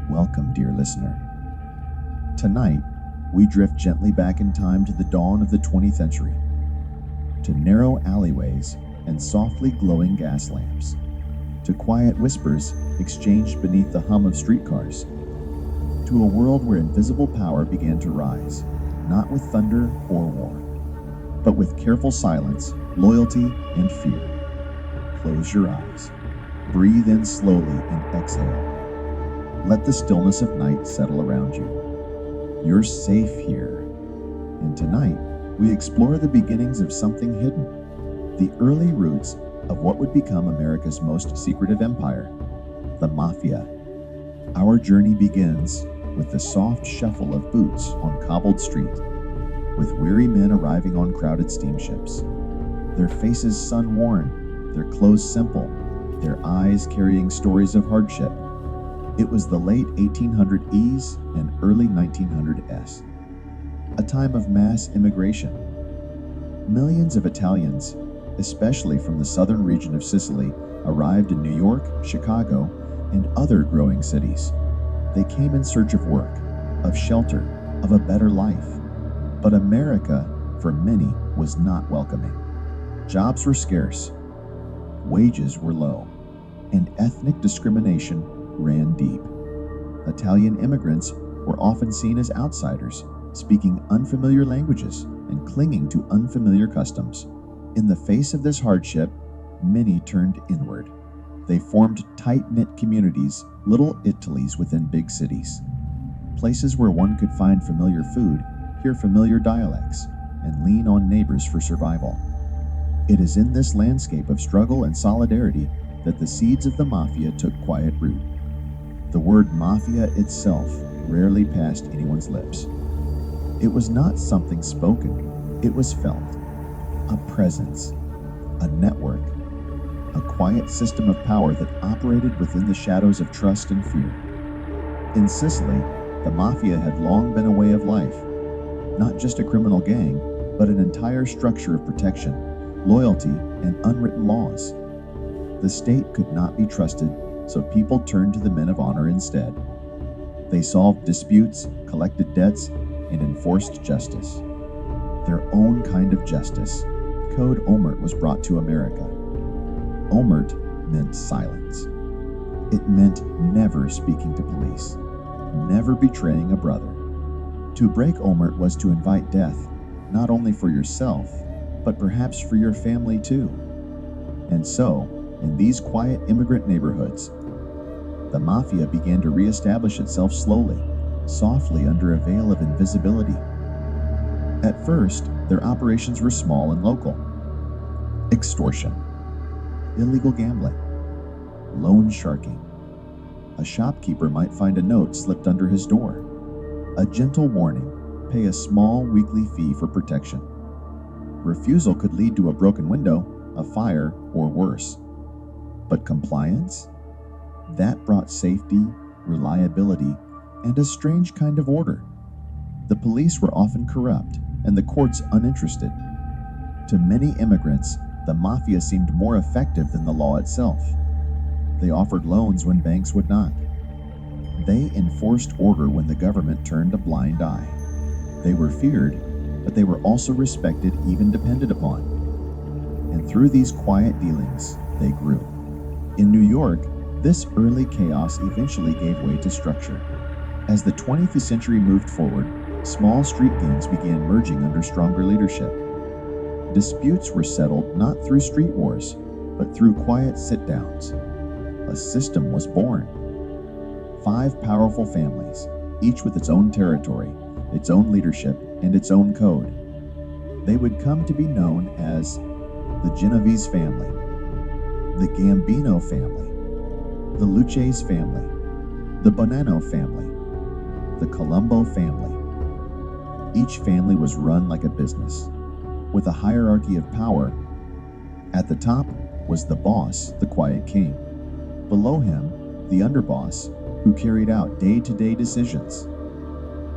Welcome, dear listener. Tonight, we drift gently back in time to the dawn of the 20th century, to narrow alleyways and softly glowing gas lamps, to quiet whispers exchanged beneath the hum of streetcars, to a world where invisible power began to rise, not with thunder or war, but with careful silence, loyalty, and fear. Close your eyes. Breathe in slowly and exhale. Let the stillness of night settle around you. You're safe here. And tonight, we explore the beginnings of something hidden, the early roots of what would become America's most secretive empire, the Mafia. Our journey begins with the soft shuffle of boots on cobbled street, with weary men arriving on crowded steamships, their faces sun-worn, their clothes simple, their eyes carrying stories of hardship. It was the late 1800s and early 1900s, a time of mass immigration. Millions of Italians, especially from the southern region of Sicily, arrived in New York, Chicago, and other growing cities. They came in search of work, of shelter, of a better life. But America, for many, was not welcoming. Jobs were scarce, wages were low, and ethnic discrimination ran deep. Italian immigrants were often seen as outsiders, speaking unfamiliar languages and clinging to unfamiliar customs. In the face of this hardship, many turned inward. They formed tight-knit communities, little Italies within big cities, places where one could find familiar food, hear familiar dialects, and lean on neighbors for survival. It is in this landscape of struggle and solidarity that the seeds of the Mafia took quiet root. The word Mafia itself rarely passed anyone's lips. It was not something spoken, it was felt. A presence, a network, a quiet system of power that operated within the shadows of trust and fear. In Sicily, the Mafia had long been a way of life, not just a criminal gang, but an entire structure of protection, loyalty, and unwritten laws. The state could not be trusted, so people turned to the men of honor instead. They solved disputes, collected debts, and enforced justice. Their own kind of justice. Code Omert was brought to America. Omert meant silence. It meant never speaking to police, never betraying a brother. To break Omert was to invite death, not only for yourself, but perhaps for your family too. And so, in these quiet immigrant neighborhoods, the Mafia began to reestablish itself slowly, softly under a veil of invisibility. At first, their operations were small and local. Extortion, illegal gambling, loan sharking. A shopkeeper might find a note slipped under his door. A gentle warning, pay a small weekly fee for protection. Refusal could lead to a broken window, a fire, or worse. But compliance? That brought safety, reliability, and a strange kind of order. The police were often corrupt, and the courts uninterested. To many immigrants, the Mafia seemed more effective than the law itself. They offered loans when banks would not. They enforced order when the government turned a blind eye. They were feared, but they were also respected, even depended upon. And through these quiet dealings, they grew. In New York, this early chaos eventually gave way to structure. As the 20th century moved forward, small street gangs began merging under stronger leadership. Disputes were settled not through street wars, but through quiet sit-downs. A system was born. 5 powerful families, each with its own territory, its own leadership, and its own code. They would come to be known as the Genovese family, the Gambino family, the Luces family, the Bonanno family, the Colombo family. Each family was run like a business, with a hierarchy of power. At the top was the boss, the quiet king. Below him, the underboss, who carried out day-to-day decisions.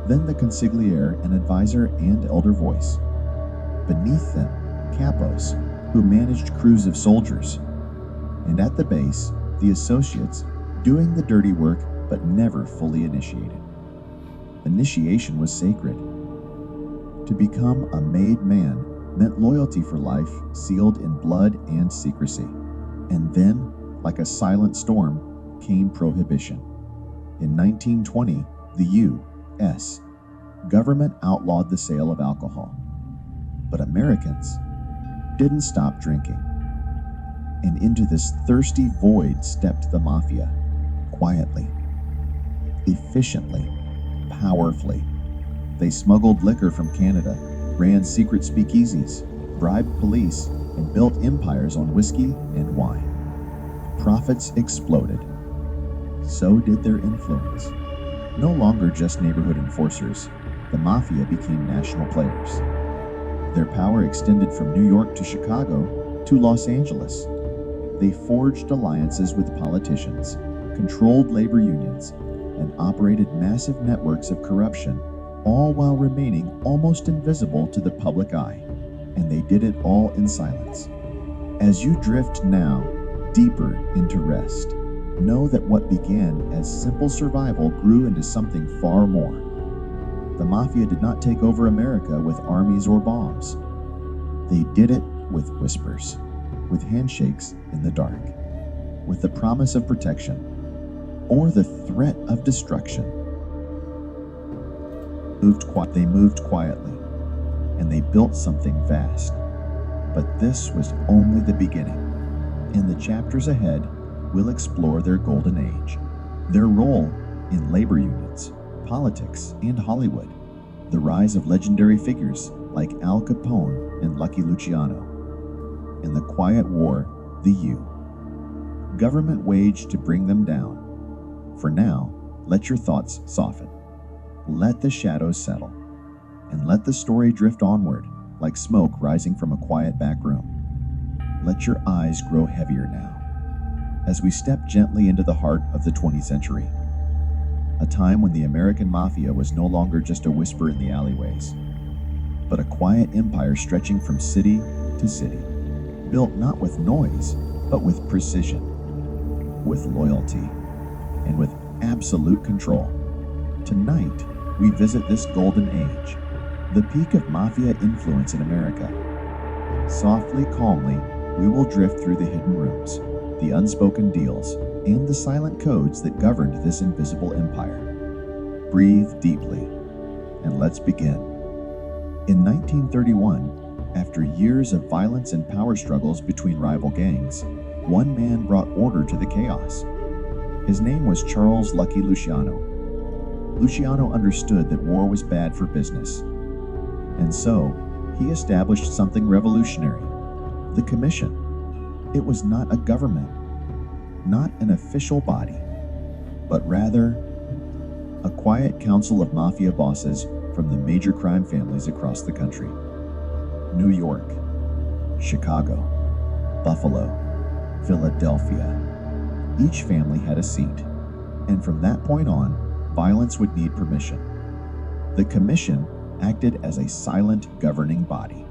Then the consigliere, an advisor and elder voice. Beneath them, capos, who managed crews of soldiers. And at the base, the associates, doing the dirty work but never fully initiated. Initiation was sacred. To become a made man meant loyalty for life, sealed in blood and secrecy. And then, like a silent storm, came prohibition. In 1920, the U.S. government outlawed the sale of alcohol. But Americans didn't stop drinking. And into this thirsty void stepped the mafia, quietly, efficiently, powerfully. They smuggled liquor from Canada, ran secret speakeasies, bribed police, and built empires on whiskey and wine. Profits exploded. So did their influence. No longer just neighborhood enforcers, the mafia became national players. Their power extended from New York to Chicago to Los Angeles. They forged alliances with politicians, controlled labor unions, and operated massive networks of corruption, all while remaining almost invisible to the public eye. And they did it all in silence. As you drift now deeper into rest, know that what began as simple survival grew into something far more. The mafia did not take over America with armies or bombs. They did it with whispers, with handshakes in the dark, with the promise of protection, or the threat of destruction. They moved quietly, and they built something vast. But this was only the beginning. In the chapters ahead, we'll explore their golden age, their role in labor unions, politics, and Hollywood, the rise of legendary figures like Al Capone and Lucky Luciano, and the quiet war the government waged to bring them down. For now, let your thoughts soften. Let the shadows settle, and let the story drift onward like smoke rising from a quiet back room. Let your eyes grow heavier now, as we step gently into the heart of the 20th century, a time when the American Mafia was no longer just a whisper in the alleyways, but a quiet empire stretching from city to city, built not with noise, but with precision, with loyalty, and with absolute control. Tonight, we visit this golden age, the peak of mafia influence in America. Softly, calmly, we will drift through the hidden rooms, the unspoken deals, and the silent codes that governed this invisible empire. Breathe deeply, and let's begin. In 1931, after years of violence and power struggles between rival gangs, one man brought order to the chaos. His name was Charles Lucky Luciano. Luciano understood that war was bad for business, and so he established something revolutionary: the Commission. It was not a government, not an official body, but rather a quiet council of mafia bosses from the major crime families across the country. New York, Chicago, Buffalo, Philadelphia. Each family had a seat, and from that point on, violence would need permission. The Commission acted as a silent governing body.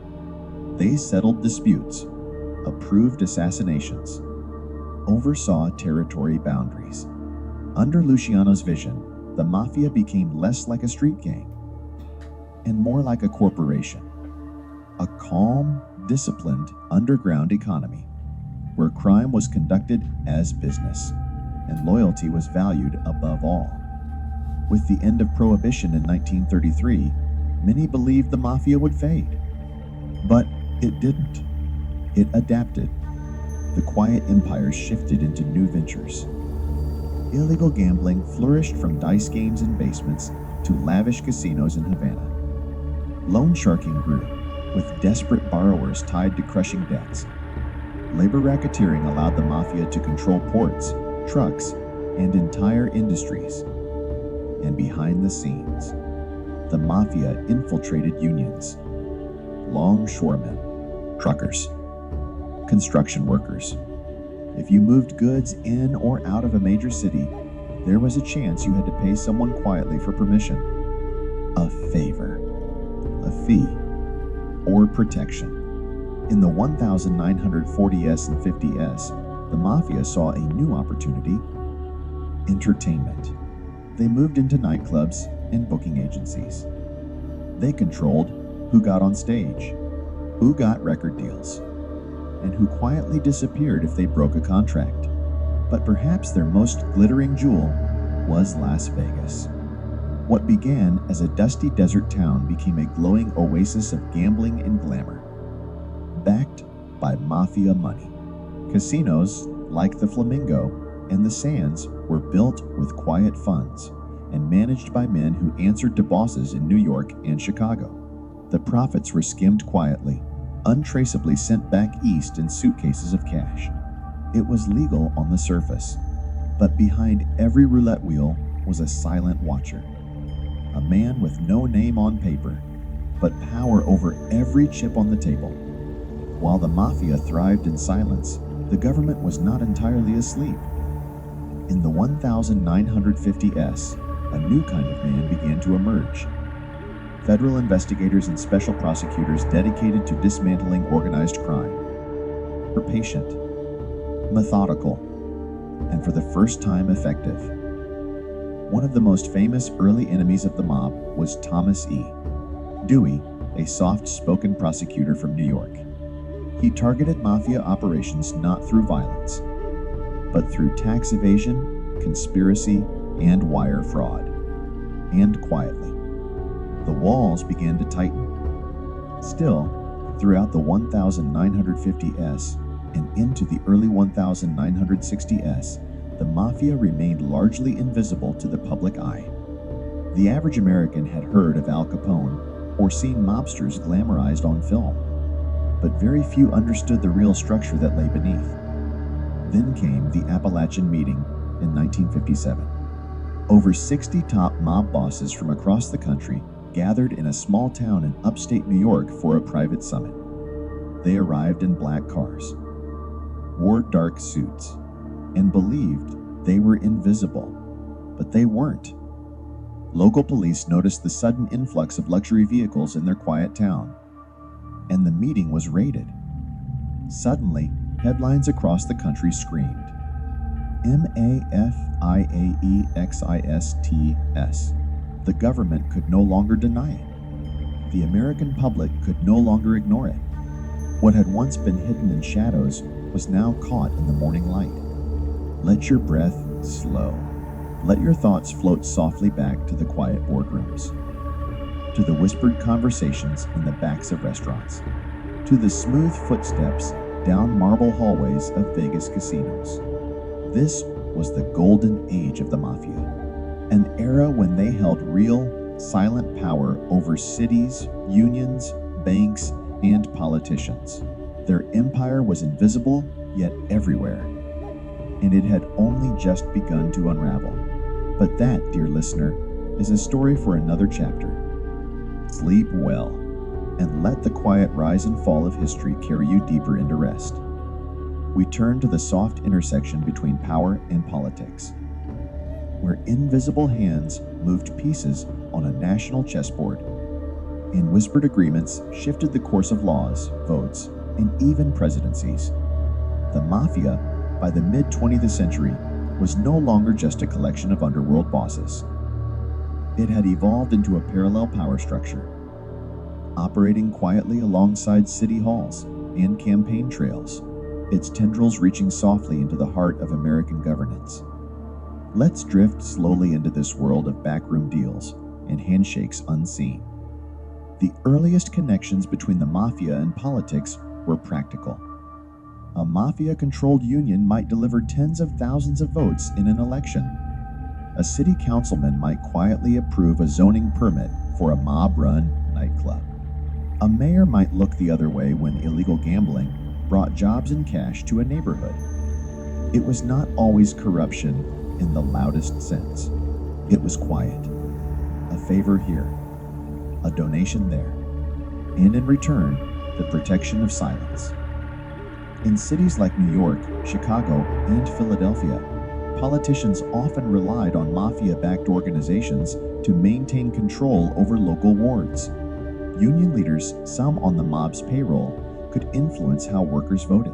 They settled disputes, approved assassinations, oversaw territory boundaries. Under Luciano's vision, the mafia became less like a street gang and more like a corporation, a calm, disciplined underground economy where crime was conducted as business and loyalty was valued above all. With the end of Prohibition in 1933, many believed the mafia would fade. But it didn't. It adapted. The quiet empires shifted into new ventures. Illegal gambling flourished from dice games in basements to lavish casinos in Havana. Loan sharking grew, with desperate borrowers tied to crushing debts. Labor racketeering allowed the mafia to control ports, trucks, and entire industries. And behind the scenes, the mafia infiltrated unions, longshoremen, truckers, construction workers. If you moved goods in or out of a major city, there was a chance you had to pay someone quietly for permission, a favor, a fee, or protection. In the 1940s and 50s, the mafia saw a new opportunity: entertainment. They moved into nightclubs and booking agencies. They controlled who got on stage, who got record deals, and who quietly disappeared if they broke a contract. But perhaps their most glittering jewel was Las Vegas. What began as a dusty desert town became a glowing oasis of gambling and glamour, backed by mafia money. Casinos, like the Flamingo and the Sands, were built with quiet funds and managed by men who answered to bosses in New York and Chicago. The profits were skimmed quietly, untraceably sent back east in suitcases of cash. It was legal on the surface, but behind every roulette wheel was a silent watcher. A man with no name on paper, but power over every chip on the table. While the mafia thrived in silence, the government was not entirely asleep. In the 1950s, a new kind of man began to emerge. Federal investigators and special prosecutors dedicated to dismantling organized crime were patient, methodical, and for the first time effective. One of the most famous early enemies of the mob was Thomas E. Dewey, a soft-spoken prosecutor from New York. He targeted mafia operations not through violence, but through tax evasion, conspiracy, and wire fraud. And quietly, the walls began to tighten. Still, throughout the 1950s and into the early 1960s, the mafia remained largely invisible to the public eye. The average American had heard of Al Capone or seen mobsters glamorized on film, but very few understood the real structure that lay beneath. Then came the Appalachian Meeting in 1957. Over 60 top mob bosses from across the country gathered in a small town in upstate New York for a private summit. They arrived in black cars, wore dark suits, and believed they were invisible, but they weren't. Local police noticed the sudden influx of luxury vehicles in their quiet town, and the meeting was raided. Suddenly, headlines across the country screamed, "Mafiaexist." The government could no longer deny it. The American public could no longer ignore it. What had once been hidden in shadows was now caught in the morning light. Let your breath slow. Let your thoughts float softly back to the quiet boardrooms, to the whispered conversations in the backs of restaurants, to the smooth footsteps down marble hallways of Vegas casinos. This was the golden age of the mafia, an era when they held real, silent power over cities, unions, banks, and politicians. Their empire was invisible, yet everywhere, and it had only just begun to unravel. But that, dear listener, is a story for another chapter. Sleep well, and let the quiet rise and fall of history carry you deeper into rest. We turn to the soft intersection between power and politics, where invisible hands moved pieces on a national chessboard, and whispered agreements shifted the course of laws, votes, and even presidencies. The mafia, by the mid-20th century, was no longer just a collection of underworld bosses. It had evolved into a parallel power structure, operating quietly alongside city halls and campaign trails, its tendrils reaching softly into the heart of American governance. Let's drift slowly into this world of backroom deals and handshakes unseen. The earliest connections between the mafia and politics were practical. A mafia-controlled union might deliver tens of thousands of votes in an election. A city councilman might quietly approve a zoning permit for a mob-run nightclub. A mayor might look the other way when illegal gambling brought jobs and cash to a neighborhood. It was not always corruption in the loudest sense. It was quiet. A favor here, a donation there, and in return, the protection of silence. In cities like New York, Chicago, and Philadelphia, politicians often relied on mafia-backed organizations to maintain control over local wards. Union leaders, some on the mob's payroll, could influence how workers voted,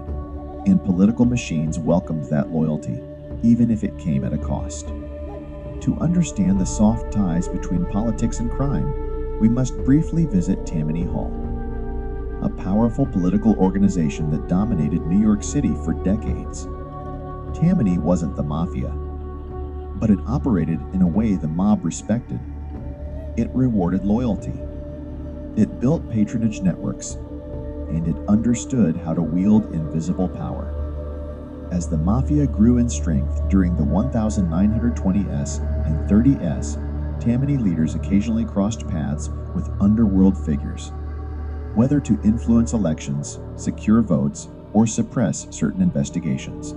and political machines welcomed that loyalty, even if it came at a cost. To understand the soft ties between politics and crime, we must briefly visit Tammany Hall, a powerful political organization that dominated New York City for decades. Tammany wasn't the mafia, but it operated in a way the mob respected. It rewarded loyalty. It built patronage networks, and it understood how to wield invisible power. As the mafia grew in strength during the 1920s and 30s, Tammany leaders occasionally crossed paths with underworld figures, whether to influence elections, secure votes, or suppress certain investigations.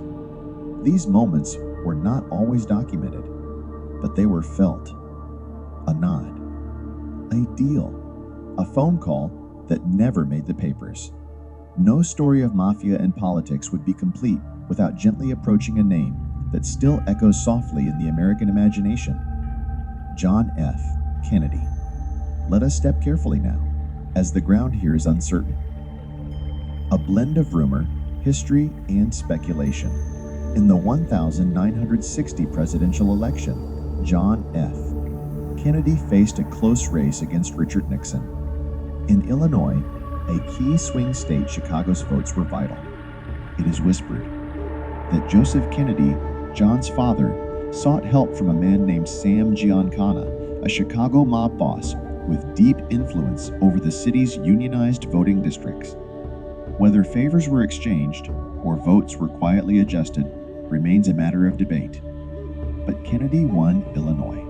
These moments were not always documented, but they were felt. A nod, a deal, a phone call that never made the papers. No story of mafia and politics would be complete without gently approaching a name that still echoes softly in the American imagination: John F. Kennedy. Let us step carefully now, as the ground here is uncertain. A blend of rumor, history, and speculation. In the 1960 presidential election, John F. Kennedy faced a close race against Richard Nixon. In Illinois, a key swing state, Chicago's votes were vital. It is whispered that Joseph Kennedy, John's father, sought help from a man named Sam Giancana, a Chicago mob boss with deep influence over the city's unionized voting districts. Whether favors were exchanged or votes were quietly adjusted remains a matter of debate. But Kennedy won Illinois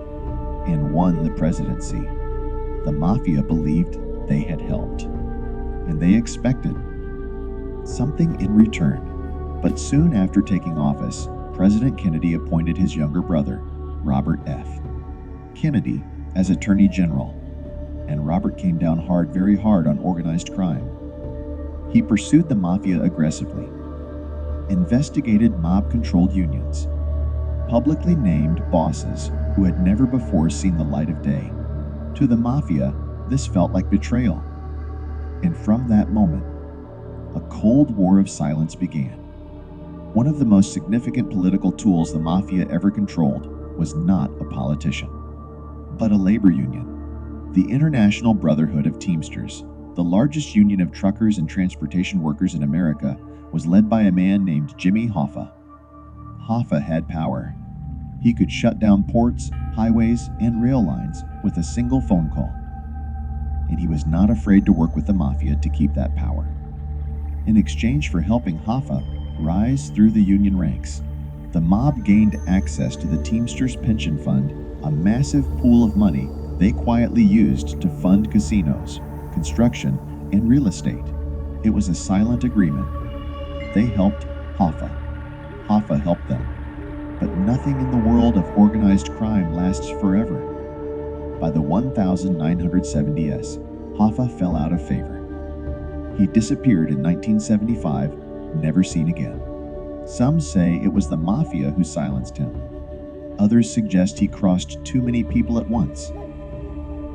and won the presidency. The mafia believed they had helped, and they expected something in return. But soon after taking office, President Kennedy appointed his younger brother, Robert F. Kennedy, as Attorney General, and Robert came down hard, very hard on organized crime. He pursued the mafia aggressively, investigated mob-controlled unions, publicly named bosses who had never before seen the light of day. To the mafia, this felt like betrayal. And from that moment, a cold war of silence began. One of the most significant political tools the mafia ever controlled was not a politician, but a labor union. The International Brotherhood of Teamsters, the largest union of truckers and transportation workers in America, was led by a man named Jimmy Hoffa. Hoffa had power. He could shut down ports, highways, and rail lines with a single phone call. And he was not afraid to work with the mafia to keep that power. In exchange for helping Hoffa rise through the union ranks, the mob gained access to the Teamsters Pension Fund, a massive pool of money they quietly used to fund casinos, construction, and real estate. It was a silent agreement. They helped Hoffa. Hoffa helped them. But nothing in the world of organized crime lasts forever. By the 1970s, Hoffa fell out of favor. He disappeared in 1975, never seen again. Some say it was the mafia who silenced him. Others suggest he crossed too many people at once.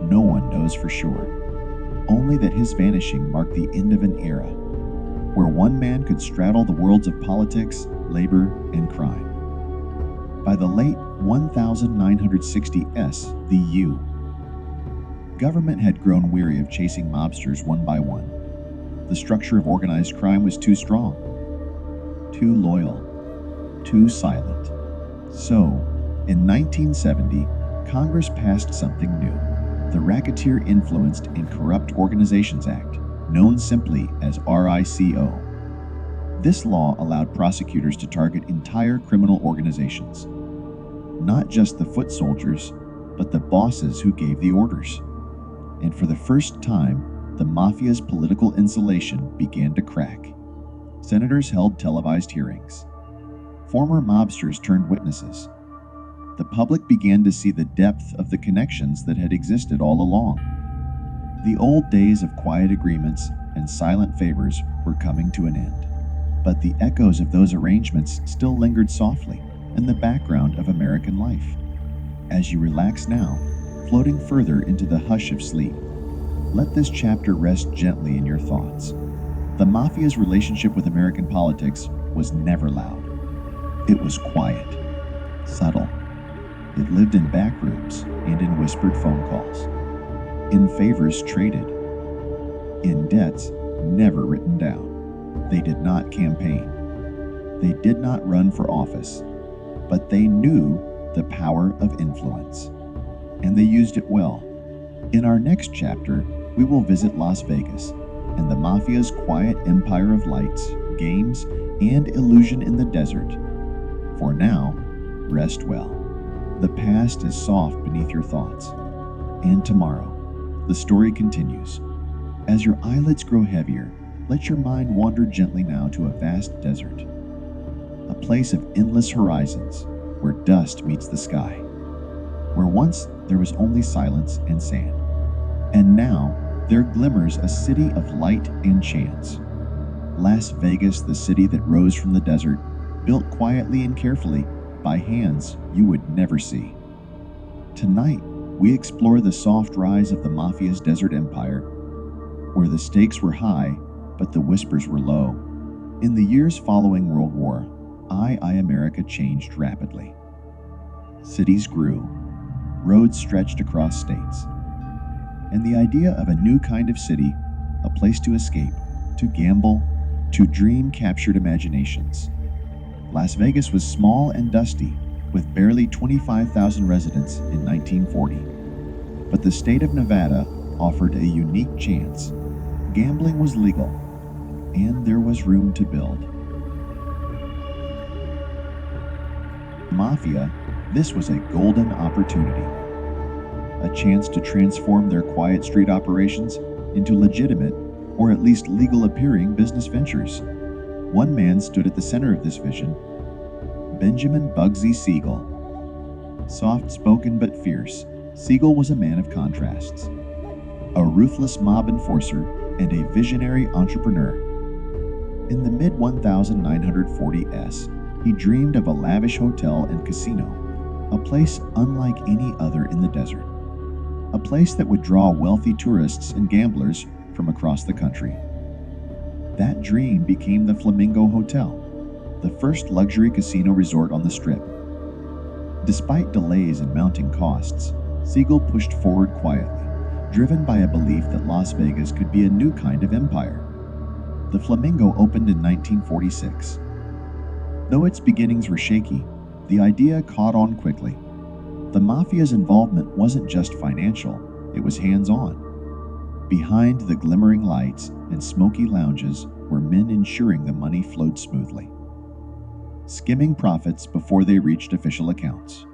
No one knows for sure, only that his vanishing marked the end of an era, where one man could straddle the worlds of politics, labor, and crime. By the late 1960s, the government had grown weary of chasing mobsters one by one. The structure of organized crime was too strong, too loyal, too silent. So, in 1970, Congress passed something new, the Racketeer-Influenced and Corrupt Organizations Act, known simply as RICO. This law allowed prosecutors to target entire criminal organizations, not just the foot soldiers, but the bosses who gave the orders. And for the first time, the mafia's political insulation began to crack. Senators held televised hearings. Former mobsters turned witnesses. The public began to see the depth of the connections that had existed all along. The old days of quiet agreements and silent favors were coming to an end. But the echoes of those arrangements still lingered softly in the background of American life. As you relax now, floating further into the hush of sleep, let this chapter rest gently in your thoughts. The mafia's relationship with American politics was never loud. It was quiet, subtle, It lived in back rooms and in whispered phone calls, in favors traded, in debts never written down. They did not campaign. They did not run for office, but they knew the power of influence, and they used it well. In our next chapter, we will visit Las Vegas and the Mafia's quiet empire of lights, games, and illusion in the desert. For now, rest well. The past is soft beneath your thoughts. And tomorrow, the story continues. As your eyelids grow heavier, let your mind wander gently now to a vast desert, a place of endless horizons where dust meets the sky, where once there was only silence and sand. And now there glimmers a city of light and chance. Las Vegas, the city that rose from the desert, built quietly and carefully by hands you would never see. Tonight, we explore the soft rise of the Mafia's desert empire, where the stakes were high, but the whispers were low. In the years following World War, America changed rapidly. Cities grew, roads stretched across states, and the idea of a new kind of city, a place to escape, to gamble, to dream captured imaginations. Las Vegas was small and dusty, with barely 25,000 residents in 1940. But the state of Nevada offered a unique chance. Gambling was legal, and there was room to build. Mafia, this was a golden opportunity. A chance to transform their quiet street operations into legitimate, or at least legal-appearing business ventures. One man stood at the center of this vision, Benjamin Bugsy Siegel. Soft-spoken but fierce, Siegel was a man of contrasts. A ruthless mob enforcer and a visionary entrepreneur. In the mid-1940s, he dreamed of a lavish hotel and casino, a place unlike any other in the desert. A place that would draw wealthy tourists and gamblers from across the country. That dream became the Flamingo Hotel, the first luxury casino resort on the Strip. Despite delays and mounting costs, Siegel pushed forward quietly, driven by a belief that Las Vegas could be a new kind of empire. The Flamingo opened in 1946. Though its beginnings were shaky, the idea caught on quickly. The Mafia's involvement wasn't just financial, it was hands-on. Behind the glimmering lights and smoky lounges were men ensuring the money flowed smoothly. Skimming profits before they reached official accounts,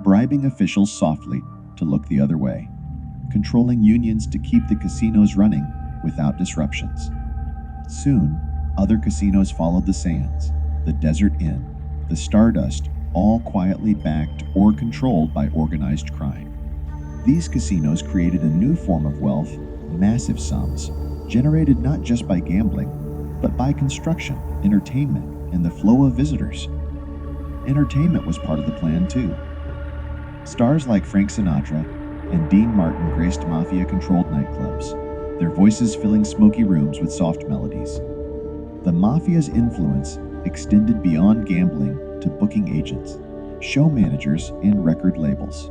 bribing officials softly to look the other way, controlling unions to keep the casinos running without disruptions. Soon, other casinos followed the Sands, the Desert Inn, the Stardust, all quietly backed or controlled by organized crime. These casinos created a new form of wealth, massive sums, generated not just by gambling, but by construction, entertainment, and the flow of visitors. Entertainment was part of the plan too. Stars like Frank Sinatra and Dean Martin graced Mafia-controlled nightclubs, their voices filling smoky rooms with soft melodies. The Mafia's influence extended beyond gambling to booking agents, show managers, and record labels.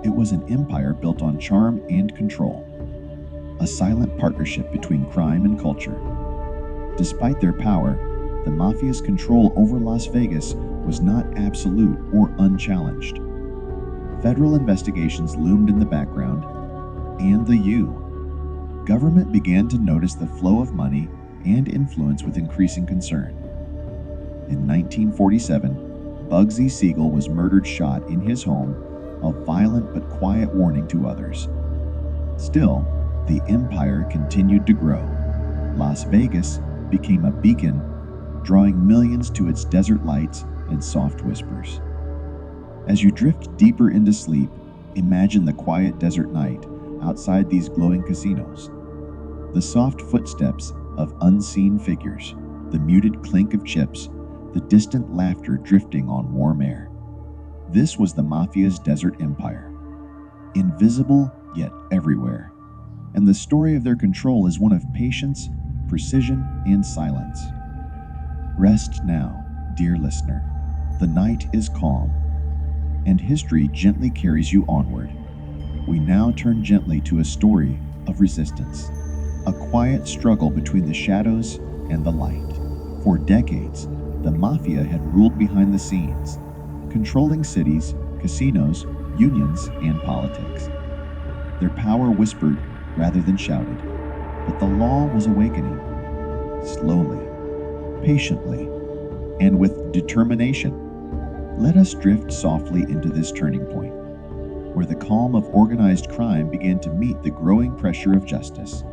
It was an empire built on charm and control, a silent partnership between crime and culture. Despite their power, the Mafia's control over Las Vegas was not absolute or unchallenged. Federal investigations loomed in the background, and government began to notice the flow of money and influence with increasing concern. In 1947, Bugsy Siegel was murdered shot in his home, a violent but quiet warning to others. Still, the empire continued to grow. Las Vegas became a beacon, drawing millions to its desert lights and soft whispers. As you drift deeper into sleep, imagine the quiet desert night outside these glowing casinos. The soft footsteps of unseen figures, the muted clink of chips, the distant laughter drifting on warm air. This was the Mafia's desert empire, invisible yet everywhere. And the story of their control is one of patience, precision, and silence. Rest now, dear listener. The night is calm, and history gently carries you onward. We now turn gently to a story of resistance, a quiet struggle between the shadows and the light. For decades, the Mafia had ruled behind the scenes, controlling cities, casinos, unions, and politics. Their power whispered rather than shouted, but the law was awakening, slowly, patiently, and with determination. Let us drift softly into this turning point, where the calm of organized crime began to meet the growing pressure of justice.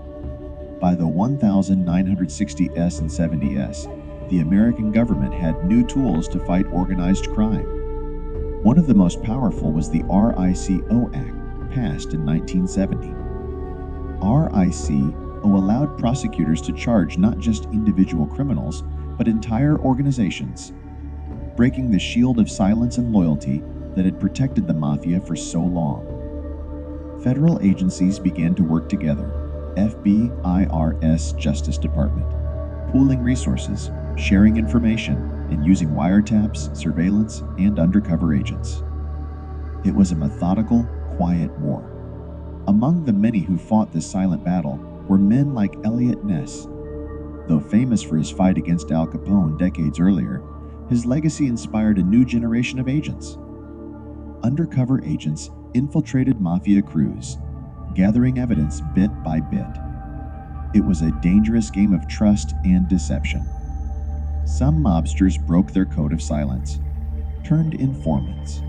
By the 1960s and 70s, the American government had new tools to fight organized crime. One of the most powerful was the RICO Act, passed in 1970. RICO allowed prosecutors to charge not just individual criminals, but entire organizations, breaking the shield of silence and loyalty that had protected the Mafia for so long. Federal agencies began to work together, FBI's Justice Department, pooling resources, sharing information, and using wiretaps, surveillance, and undercover agents. It was a methodical, quiet war. Among the many who fought this silent battle were men like Elliot Ness. Though famous for his fight against Al Capone decades earlier, his legacy inspired a new generation of agents. Undercover agents infiltrated Mafia crews, gathering evidence bit by bit. It was a dangerous game of trust and deception. Some mobsters broke their code of silence, turned informants.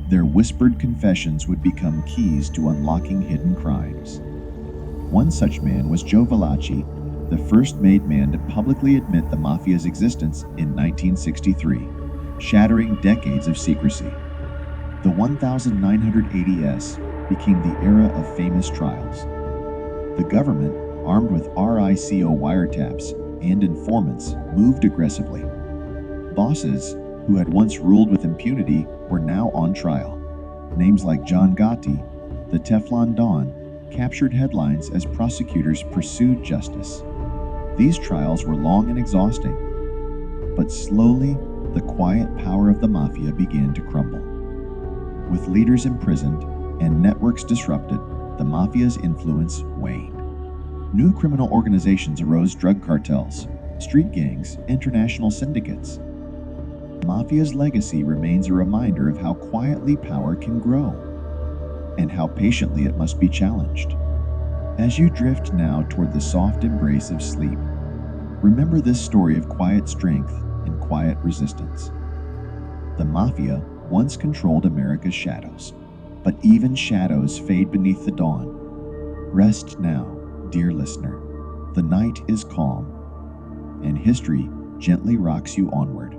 Their whispered confessions would become keys to unlocking hidden crimes. One such man was Joe Valachi, the first made man to publicly admit the Mafia's existence in 1963, shattering decades of secrecy. The 1980s became the era of famous trials. The government, armed with RICO wiretaps and informants, moved aggressively. Bosses, who had once ruled with impunity, were now on trial. Names like John Gotti, the Teflon Don, captured headlines as prosecutors pursued justice. These trials were long and exhausting, but slowly the quiet power of the Mafia began to crumble. With leaders imprisoned and networks disrupted, the Mafia's influence waned. New criminal organizations arose: drug cartels, street gangs, international syndicates. The Mafia's legacy remains a reminder of how quietly power can grow and how patiently it must be challenged. As you drift now toward the soft embrace of sleep, remember this story of quiet strength and quiet resistance. The Mafia once controlled America's shadows, but even shadows fade beneath the dawn. Rest now, dear listener. The night is calm, and history gently rocks you onward.